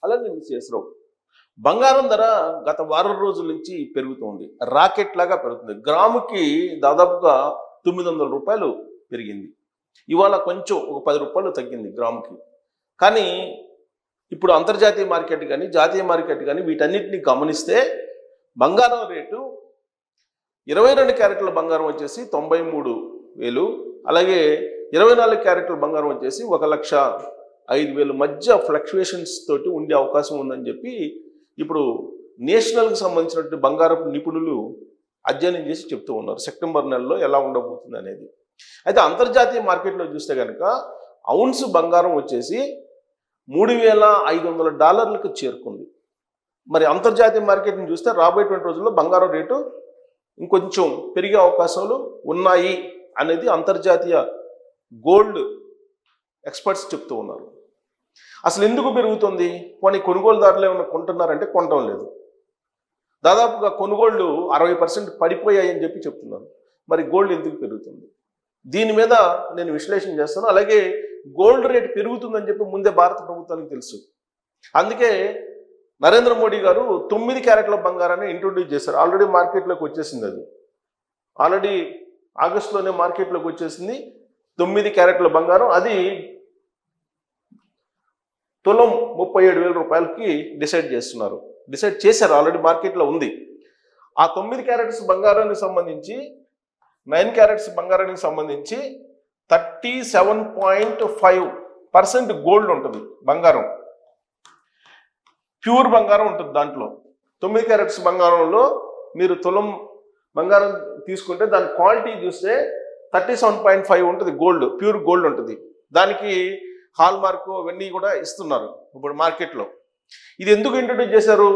అలాగే మిస్సెస్ రావు, బంగారం ధర గత వారం రోజుల నుంచి పెరుగుతుంది, రాకెట్ లాగా పెరుగుతుంది. గ్రాముకి దాదాపుగా 900 రూపాయలు పెరిగింది. ఇవాళ కొంచెం ఒక 10 రూపాయలు తగ్గింది గ్రాముకి. కానీ ఇప్పుడు అంతర్జాతీయ మార్కెట్ కానీ జాతీయ మార్కెట్ కానీ వీటన్నిటిని గమనిస్తే బంగారం రేటు 22 క్యారెట్ల బంగారం వచ్చేసి 93,000, అలాగే 24 క్యారెట్ల బంగారం వచ్చేసి 1,05,000 మధ్య ఫ్లక్చుయేషన్స్ తోటి ఉండే అవకాశం ఉందని చెప్పి ఇప్పుడు నేషనల్కి సంబంధించినటువంటి బంగారపు నిపుణులు అధ్యయనం చేసి చెప్తూ ఉన్నారు సెప్టెంబర్ నెలలో ఎలా ఉండబోతుంది అనేది. అయితే అంతర్జాతీయ మార్కెట్లో చూస్తే కనుక ఔన్స్ బంగారం వచ్చేసి $3,500 చేరుకుంది. మరి అంతర్జాతీయ మార్కెట్ని చూస్తే రాబోయేటువంటి రోజుల్లో బంగారం రేటు ఇంకొంచెం పెరిగే అవకాశాలు ఉన్నాయి అనేది అంతర్జాతీయ గోల్డ్ ఎక్స్పర్ట్స్ చెప్తూ ఉన్నారు. అసలు ఎందుకు పెరుగుతుంది? కొన్ని కొనుగోలుదారులు ఏమైనా కొంటున్నారంటే కొనటం లేదు. దాదాపుగా కొనుగోళ్లు 60% పడిపోయాయని చెప్పి చెప్తున్నారు. మరి గోల్డ్ ఎందుకు పెరుగుతుంది? దీని మీద నేను విశ్లేషణ చేస్తాను. అలాగే గోల్డ్ రేట్ పెరుగుతుందని చెప్పి ముందే భారత ప్రభుత్వానికి తెలుసు. అందుకే నరేంద్ర మోడీ గారు 9 క్యారెట్ల బంగారాన్ని ఇంట్రొడ్యూస్ చేశారు. ఆల్రెడీ మార్కెట్లోకి వచ్చేసింది. అది ఆల్రెడీ ఆగస్టులోనే మార్కెట్లోకి వచ్చేసింది 9 క్యారెట్ల బంగారం. అది తులం 37,000 రూపాయలకి డిసైడ్ చేశారు. ఆల్రెడీ మార్కెట్లో ఉంది. ఆ 9 క్యారెట్స్ బంగారానికి సంబంధించి 9 క్యారెట్స్ బంగారానికి సంబంధించి 37.5% గోల్డ్ ఉంటుంది, బంగారం ప్యూర్ బంగారం ఉంటుంది. దాంట్లో 9 క్యారెట్స్ బంగారంలో మీరు తులం బంగారం తీసుకుంటే దాని క్వాలిటీ చూస్తే 37.5 ఉంటుంది, గోల్డ్ ప్యూర్ గోల్డ్ ఉంటుంది. దానికి హాల్ మార్క్ అవన్నీ కూడా ఇస్తున్నారు ఇప్పుడు మార్కెట్లో. ఇది ఎందుకు ఇంట్రొడ్యూస్ చేశారు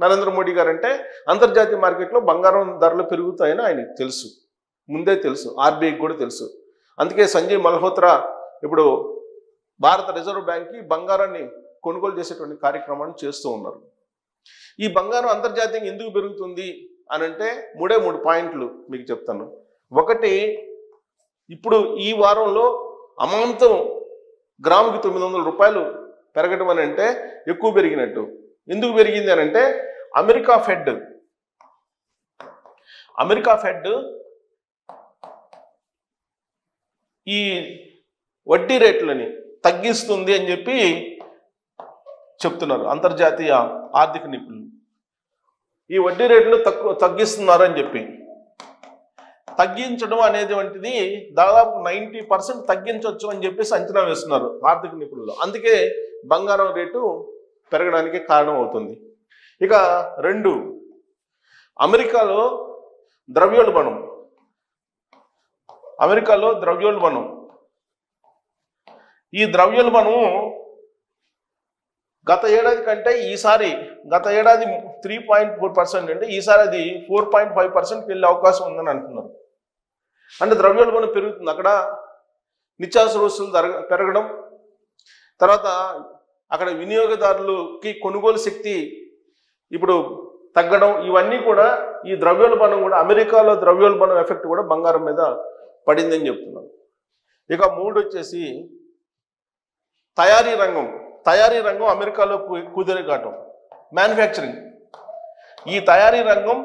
నరేంద్ర మోడీ గారు అంటే అంతర్జాతీయ మార్కెట్లో బంగారం ధరలు పెరుగుతాయని ఆయనకు తెలుసు, ముందే తెలుసు, ఆర్బీఐకి కూడా తెలుసు. అందుకే సంజయ్ మల్హోత్రా ఇప్పుడు భారత రిజర్వ్ బ్యాంక్కి బంగారాన్ని కొనుగోలు చేసేటువంటి కార్యక్రమాన్ని చేస్తూ ఉన్నారు. ఈ బంగారం అంతర్జాతీయంగా ఎందుకు పెరుగుతుంది అని అంటే 3 పాయింట్లు మీకు చెప్తాను. ఒకటి, ఇప్పుడు ఈ వారంలో అమాంతం గ్రాముకి 900 రూపాయలు పెరగడం అని అంటే ఎక్కువ పెరిగినట్టు. ఎందుకు పెరిగింది అని అంటే అమెరికా ఫెడ్ ఈ వడ్డీ రేట్లని తగ్గిస్తుంది అని చెప్పి చెప్తున్నారు అంతర్జాతీయ ఆర్థిక నిపుణులు. ఈ వడ్డీ రేట్లు తగ్గిస్తున్నారు అని చెప్పి, తగ్గించడం అనేది వంటిది దాదాపు 90% తగ్గించవచ్చు అని చెప్పేసి అంచనా వేస్తున్నారు ఆర్థిక నిపుణులు. అందుకే బంగారం రేటు పెరగడానికి కారణం అవుతుంది. ఇక 2, అమెరికాలో ద్రవ్యోల్బణం. ఈ ద్రవ్యోల్బణం గత ఏడాది కంటే గత ఏడాది 3.4% అంటే ఈసారి అది 4.5%కి వెళ్ళే అవకాశం ఉందని అంటున్నారు. అంటే ద్రవ్యోల్బణం పెరుగుతుంది. అక్కడ నిత్యావసర వస్తువులు పెరగడం, తర్వాత అక్కడ వినియోగదారులకి కొనుగోలు శక్తి ఇప్పుడు తగ్గడం, ఇవన్నీ కూడా ఈ ద్రవ్యోల్బణం కూడా అమెరికాలో ద్రవ్యోల్బణం ఎఫెక్ట్ కూడా బంగారం మీద పడిందని చెప్తున్నారు. ఇక 3 వచ్చేసి తయారీ రంగం అమెరికాలో కుదేలగాటం, మ్యానుఫ్యాక్చరింగ్. ఈ తయారీ రంగం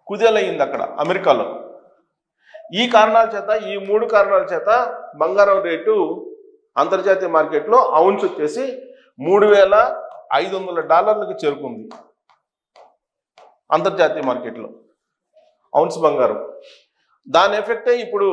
కుదేలయ్యింది అక్కడ అమెరికాలో. ఈ 3 కారణాల చేత బంగారం రేటు అంతర్జాతీయ మార్కెట్లో ఔన్స్ వచ్చేసి $3,500 చేరుకుంది. అంతర్జాతీయ మార్కెట్లో ఔన్స్ బంగారం. దాని ఎఫెక్టే ఇప్పుడు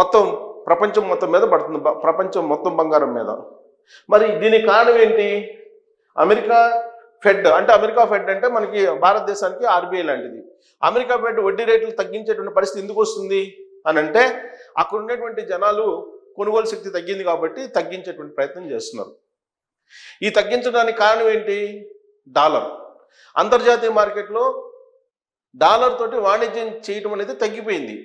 మొత్తం ప్రపంచం మొత్తం మీద పడుతుంది, ప్రపంచం మొత్తం బంగారం మీద. మరి దీనికి కారణం ఏంటి? అమెరికా ఫెడ్ అంటే మనకి భారతదేశానికి ఆర్బీఐ లాంటిది. అమెరికా ఫెడ్ వడ్డీ రేట్లు తగ్గించేటువంటి పరిస్థితి ఎందుకు వస్తుంది అని అంటే అక్కడ ఉండేటువంటి జనాలు కొనుగోలు శక్తి తగ్గింది కాబట్టి తగ్గించేటువంటి ప్రయత్నం చేస్తున్నారు. ఈ తగ్గించడానికి కారణం ఏంటి? డాలర్. అంతర్జాతీయ మార్కెట్లో డాలర్ తోటి వాణిజ్యం చేయటం అనేది తగ్గిపోయింది.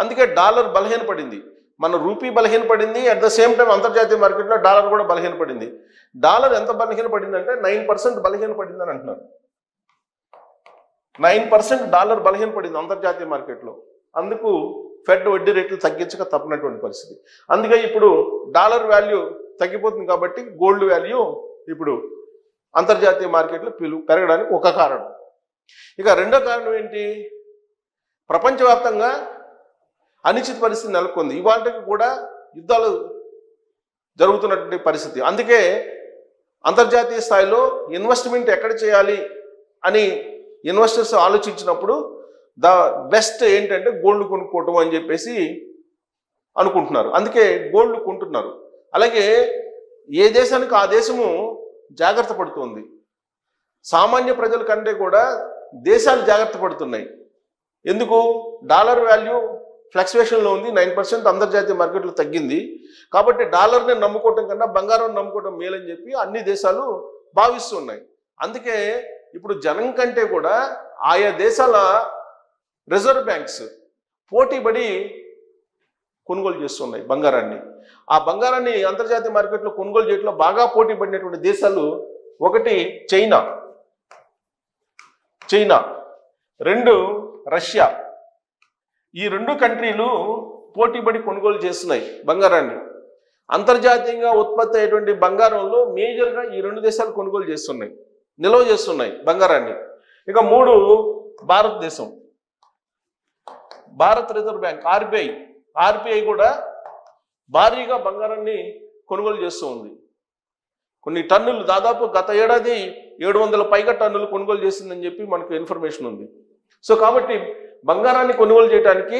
అందుకే డాలర్ బలహీనపడింది, మన రూపీ బలహీనపడింది. అట్ ద సేమ్ టైం అంతర్జాతీయ మార్కెట్లో డాలర్ కూడా బలహీనపడింది. డాలర్ ఎంత బలహీనపడింది అంటే 9% బలహీనపడింది అని అంటున్నారు. 9% డాలర్ బలహీనపడింది అంతర్జాతీయ మార్కెట్లో. అందుకు ఫెడ్ వడ్డీ రేట్లు తగ్గించక తప్పనటువంటి పరిస్థితి. అందుకే ఇప్పుడు డాలర్ వాల్యూ తగ్గిపోతుంది కాబట్టి గోల్డ్ వాల్యూ ఇప్పుడు అంతర్జాతీయ మార్కెట్లో పెరగడానికి ఒక కారణం. ఇక రెండో కారణం ఏంటి? ప్రపంచవ్యాప్తంగా అనిశ్చిత పరిస్థితి నెలకొంది. ఇవాళకి కూడా యుద్ధాలు జరుగుతున్నటువంటి పరిస్థితి. అందుకే అంతర్జాతీయ స్థాయిలో ఇన్వెస్ట్మెంట్ ఎక్కడ చేయాలి అని ఇన్వెస్టర్స్ ఆలోచించినప్పుడు ద బెస్ట్ ఏంటంటే గోల్డ్ కొనుక్కోవటం అని చెప్పేసి అనుకుంటున్నారు. అందుకే గోల్డ్ కొంటున్నారు. అలాగే ఏ దేశానికి ఆ దేశము జాగ్రత్త పడుతుంది. సామాన్య ప్రజల కంటే కూడా దేశాలు జాగ్రత్త పడుతున్నాయి. ఎందుకు? డాలర్ వాల్యూ ఫ్లక్చువేషన్లో ఉంది. 9% అంతర్జాతీయ మార్కెట్లో తగ్గింది. కాబట్టి డాలర్ని నమ్ముకోవటం కన్నా బంగారం నమ్ముకోవటం మేలని చెప్పి అన్ని దేశాలు భావిస్తున్నాయి. అందుకే ఇప్పుడు జనం కంటే కూడా ఆయా దేశాల రిజర్వ్ బ్యాంక్స్ పోటీపడి కొనుగోలు చేస్తున్నాయి బంగారాన్ని. ఆ బంగారాన్ని అంతర్జాతీయ మార్కెట్లో కొనుగోలు చేయడంలో బాగా పోటీ పడినటువంటి దేశాలు ఒకటి చైనా, 2 రష్యా. ఈ 2 కంట్రీలు పోటీపడి కొనుగోలు చేస్తున్నాయి బంగారాన్ని. అంతర్జాతీయంగా ఉత్పత్తి అయ్యేటువంటి బంగారంలో మేజర్గా ఈ 2 దేశాలు కొనుగోలు చేస్తున్నాయి, నిల్వ చేస్తున్నాయి బంగారాన్ని. ఇక 3 భారతదేశం, భారత్ రిజర్వ్ బ్యాంక్ ఆర్బిఐ కూడా భారీగా బంగారాన్ని కొనుగోలు చేస్తూ ఉంది. కొన్ని టన్నులు, దాదాపు గత ఏడాది 700 పైగా టన్నులు కొనుగోలు చేసిందని చెప్పి మనకు ఇన్ఫర్మేషన్ ఉంది. సో కాబట్టి బంగారాన్ని కొనుగోలు చేయడానికి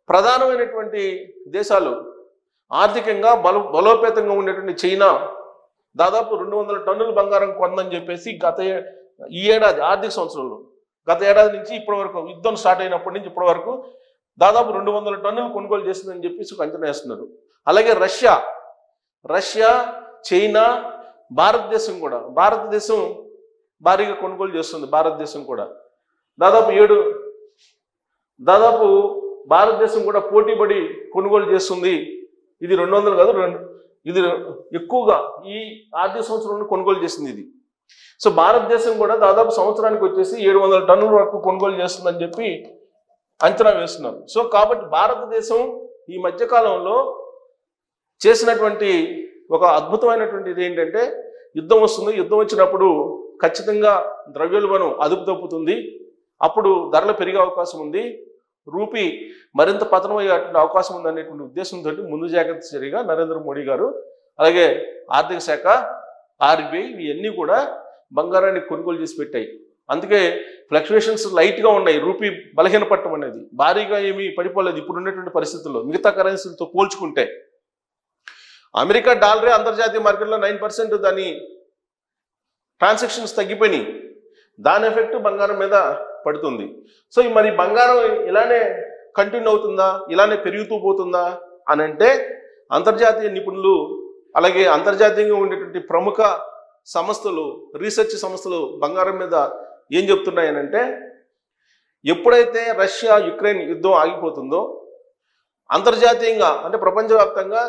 ప్రధానమైనటువంటి దేశాలు ఆర్థికంగా బలోపేతంగా ఉండేటువంటి చైనా దాదాపు 200 టన్నుల బంగారం కొందని చెప్పేసి ఈ ఏడాది ఆర్థిక సంవత్సరంలో గత ఏడాది నుంచి ఇప్పటి వరకు, యుద్ధం స్టార్ట్ అయినప్పటి నుంచి ఇప్పటి వరకు దాదాపు 200 టన్నులు కొనుగోలు చేస్తుందని చెప్పేసి అంచనా వేస్తున్నారు. అలాగే రష్యా, చైనా, భారతదేశం భారీగా కొనుగోలు చేస్తుంది. భారతదేశం కూడా దాదాపు భారతదేశం కూడా పోటీపడి కొనుగోలు చేస్తుంది. ఇది 200 కాదు, ఇది ఎక్కువగా ఈ ఆర్థిక సంవత్సరంలో కొనుగోలు చేసింది ఇది. సో భారతదేశం కూడా దాదాపు సంవత్సరానికి వచ్చేసి 700 టన్నుల వరకు కొనుగోలు చేస్తుందని చెప్పి అంచనా వేస్తున్నారు. సో కాబట్టి భారతదేశం ఈ మధ్యకాలంలో చేసినటువంటి ఒక అద్భుతమైనటువంటిది ఏంటంటే, యుద్ధం వస్తుంది. యుద్ధం వచ్చినప్పుడు ఖచ్చితంగా ద్రవ్యోల్బణం అదుపు తప్పుతుంది. అప్పుడు ధరలు పెరిగే అవకాశం ఉంది. రూపీ మరింత పతనమయ్యే అవకాశం ఉందనేటువంటి ఉద్దేశంతో ముందు జాగ్రత్త చర్యగా నరేంద్ర మోడీ గారు, అలాగే ఆర్థిక శాఖ, ఆర్బిఐ ఇవన్నీ కూడా బంగారాన్ని కొనుగోలు చేసి పెట్టాయి. అందుకే ఫ్లక్చువేషన్స్ లైట్గా ఉన్నాయి. రూపీ బలహీనపడటం అనేది భారీగా ఏమీ పడిపోలేదు ఇప్పుడు ఉన్నటువంటి పరిస్థితుల్లో. మిగతా కరెన్సీలతో పోల్చుకుంటే అమెరికా డాలరే అంతర్జాతీయ మార్కెట్లో 9% దాని ట్రాన్సాక్షన్స్ తగ్గిపోయినాయి. దాని ఎఫెక్ట్ బంగారం మీద పడుతుంది. సో మరి బంగారం ఇలానే కంటిన్యూ అవుతుందా, ఇలానే పెరుగుతూ పోతుందా అని అంటే, అంతర్జాతీయ నిపుణులు అలాగే అంతర్జాతీయంగా ఉండేటువంటి ప్రముఖ సంస్థలు, రీసెర్చ్ సంస్థలు బంగారం మీద ఏం చెప్తున్నాయనంటే, ఎప్పుడైతే రష్యా యుక్రెయిన్ యుద్ధం ఆగిపోతుందో, అంతర్జాతీయంగా అంటే ప్రపంచవ్యాప్తంగా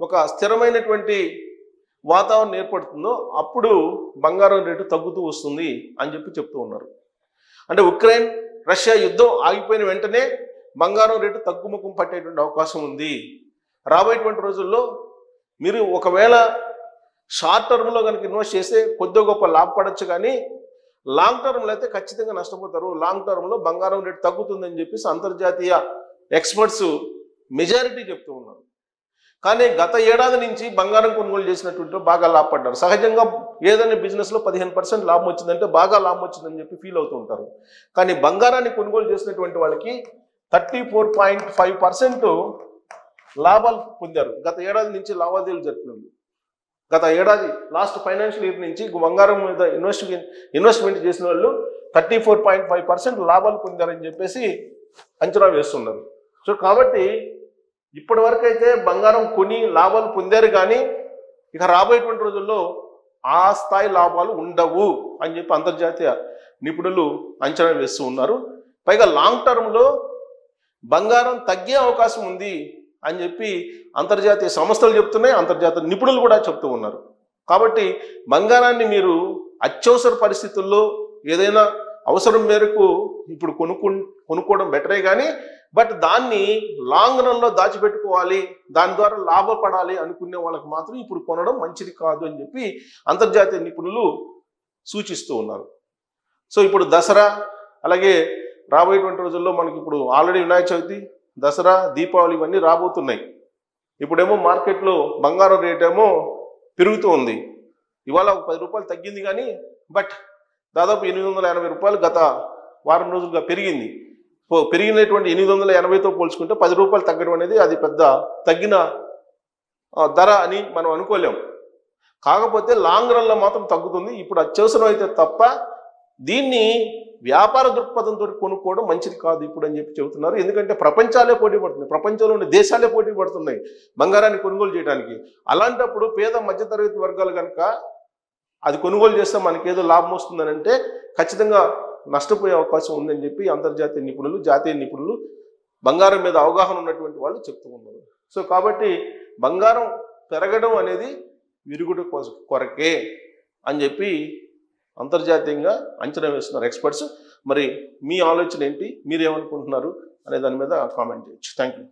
ఒక స్థిరమైనటువంటి వాతావరణం ఏర్పడుతుందో అప్పుడు బంగారం రేటు తగ్గుతూ వస్తుంది అని చెప్తూ ఉన్నారు. అంటే ఉక్రెయిన్ రష్యా యుద్ధం ఆగిపోయిన వెంటనే బంగారం రేటు తగ్గుముఖం పట్టేటువంటి అవకాశం ఉంది. రాబోయేటువంటి రోజుల్లో మీరు ఒకవేళ షార్ట్ టర్మ్లో కనుక ఇన్వెస్ట్ చేస్తే కొద్దిగా గొప్ప లాభపడచ్చు, కానీ లాంగ్ టర్మ్లో అయితే ఖచ్చితంగా నష్టపోతారు. లాంగ్ టర్మ్లో బంగారం రేటు తగ్గుతుందని చెప్పేసి అంతర్జాతీయ ఎక్స్పర్ట్స్ మెజారిటీ చెప్తూ ఉన్నారు. కానీ గత ఏడాది నుంచి బంగారం కొనుగోలు చేసినటువంటి బాగా లాభపడ్డారు. సహజంగా ఏదైనా బిజినెస్లో 15% లాభం వచ్చిందంటే బాగా లాభం వచ్చిందని చెప్పి ఫీల్ అవుతూ ఉంటారు. కానీ బంగారాన్ని కొనుగోలు చేసినటువంటి వాళ్ళకి 34.5% లాభాలు పొందారు. గత ఏడాది నుంచి లావాదేవీలు జరుగుతుంది. గత ఏడాది లాస్ట్ ఫైనాన్షియల్ ఇయర్ నుంచి బంగారం మీద ఇన్వెస్ట్మెంట్ చేసిన వాళ్ళు 34.5% లాభాలు పొందారని చెప్పేసి అంచనా వేస్తున్నారు. సో కాబట్టి ఇప్పటి వరకు అయితే బంగారం కొని లాభాలు పొందారు, కానీ ఇక రాబోయేటువంటి రోజుల్లో ఆ స్థాయి లాభాలు ఉండవు అని చెప్పి అంతర్జాతీయ నిపుణులు అంచనా వేస్తూ ఉన్నారు. పైగా లాంగ్ టర్మ్లో బంగారం తగ్గే అవకాశం ఉంది అని చెప్పి అంతర్జాతీయ సంస్థలు చెప్తున్నాయి, అంతర్జాతీయ నిపుణులు కూడా చెప్తూ ఉన్నారు. కాబట్టి బంగారాన్ని మీరు అత్యవసర పరిస్థితుల్లో ఏదైనా అవసరం మేరకు ఇప్పుడు కొనుక్కోవడం బెటరే, కానీ బట్ దాన్ని లాంగ్ రన్లో దాచిపెట్టుకోవాలి, దాని ద్వారా లాభపడాలి అనుకునే వాళ్ళకి మాత్రం ఇప్పుడు కొనడం మంచిది కాదు అని చెప్పి అంతర్జాతీయ నిపుణులు సూచిస్తూ ఉన్నారు. సో ఇప్పుడు దసరా, అలాగే రాబోయేటువంటి రోజుల్లో మనకి ఇప్పుడు ఆల్రెడీ వినాయక చవితి, దసరా, దీపావళి ఇవన్నీ రాబోతున్నాయి. ఇప్పుడేమో మార్కెట్లో బంగారం రేట్ ఏమో పెరుగుతూ ఉంది. ఇవాళ ఒక 10 రూపాయలు తగ్గింది కానీ బట్ దాదాపు 880 రూపాయలు గత వారం రోజులుగా పెరిగింది. పెరిగినటువంటి 880తో పోల్చుకుంటే 10 రూపాయలు తగ్గడం అనేది అది పెద్ద తగ్గిన ధర అని మనం అనుకోలేం. కాకపోతే లాంగ్ రన్లో మాత్రం తగ్గుతుంది. ఇప్పుడు అత్యవసరం అయితే తప్ప దీన్ని వ్యాపార దృక్పథంతో కొనుక్కోవడం మంచిది కాదు ఇప్పుడు అని చెప్పి చెబుతున్నారు. ఎందుకంటే ప్రపంచాలే పోటీ పడుతున్నాయి, ప్రపంచంలో ఉన్న దేశాలే పోటీ పడుతున్నాయి బంగారాన్ని కొనుగోలు చేయడానికి. అలాంటప్పుడు పేద మధ్యతరగతి వర్గాలు కనుక అది కొనుగోలు చేస్తే మనకేదో లాభం వస్తుందని అంటే ఖచ్చితంగా నష్టపోయే అవకాశం ఉందని చెప్పి అంతర్జాతీయ నిపుణులు, జాతీయ నిపుణులు, బంగారం మీద అవగాహన ఉన్నటువంటి వాళ్ళు చెప్తూ ఉన్నారు. సో కాబట్టి బంగారం పెరగడం అనేది విరుగుడు కొరకే అని చెప్పి అంతర్జాతీయంగా అంచనా వేస్తున్నారు ఎక్స్పర్ట్స్. మరి మీ ఆలోచన ఏంటి, మీరేమనుకుంటున్నారు అనే దాని మీద కామెంట్ చేయొచ్చు. Thank you.